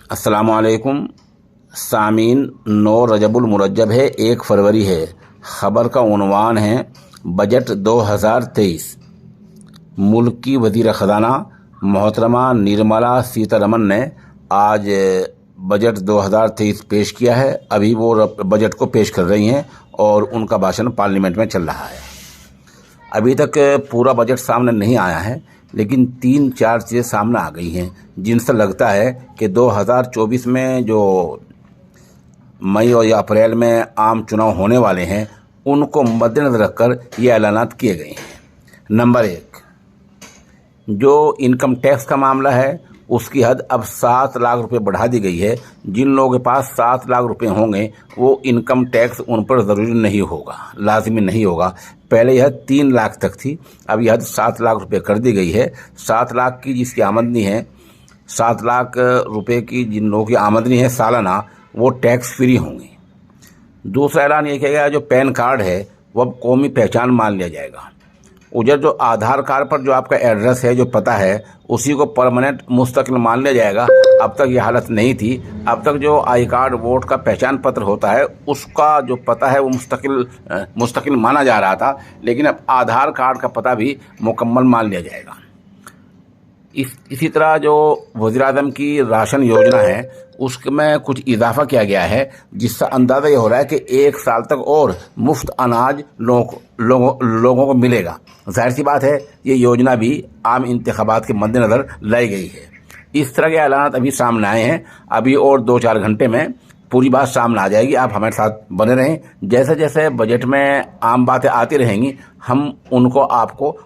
अस्सलामुअलैकुम सामीन। 9 रजबुल मुरज्जब है, 1 फरवरी है। ख़बर का उन्वान है बजट 2023। मुल्क की वज़ीर ख़ज़ाना मोहतरमा निर्मला सीतारमन ने आज बजट 2023 पेश किया है। अभी वो बजट को पेश कर रही हैं और उनका भाषण पार्लियामेंट में चल रहा है। अभी तक पूरा बजट सामने नहीं आया है, लेकिन 3-4 चीज़ें सामने आ गई हैं जिनसे लगता है कि 2024 में जो मई और या अप्रैल में आम चुनाव होने वाले हैं उनको मद्देनज़र रखकर ये ऐलानात किए गए हैं। नंबर 1, जो इनकम टैक्स का मामला है उसकी हद अब 7 लाख रुपए बढ़ा दी गई है। जिन लोगों के पास 7 लाख रुपए होंगे वो इनकम टैक्स उन पर ज़रूरी नहीं होगा, लाजमी नहीं होगा। पहले यह 3 लाख तक थी, अब यह हद 7 लाख रुपए कर दी गई है। 7 लाख की जिसकी आमदनी है, 7 लाख रुपए की जिन लोगों की आमदनी है सालाना, वो टैक्स फ्री होंगे। दूसरा ऐलान ये किया गया, जो पैन कार्ड है वो अब कौमी पहचान मान लिया जाएगा। उधर जो आधार कार्ड पर जो आपका एड्रेस है, जो पता है, उसी को परमानेंट मुस्तकिल मान लिया जाएगा। अब तक ये हालत नहीं थी। अब तक जो आई कार्ड, वोट का पहचान पत्र होता है, उसका जो पता है वो मुस्तकिल माना जा रहा था, लेकिन अब आधार कार्ड का पता भी मुकम्मल मान लिया जाएगा। इसी तरह जो वज़ीर-ए-आज़म की राशन योजना है उसमें कुछ इजाफा किया गया है, जिससे अंदाज़ा ये हो रहा है कि 1 साल तक और मुफ्त अनाज लोगों को मिलेगा। जाहिर सी बात है, ये योजना भी आम इंतखाबात के मद्देनज़र लाई गई है। इस तरह के ऐलान अभी सामने आए हैं। अभी और 2-4 घंटे में पूरी बात सामने आ जाएगी। आप हमारे साथ बने रहें। जैसे जैसे बजट में आम बातें आती रहेंगी, हम उनको आपको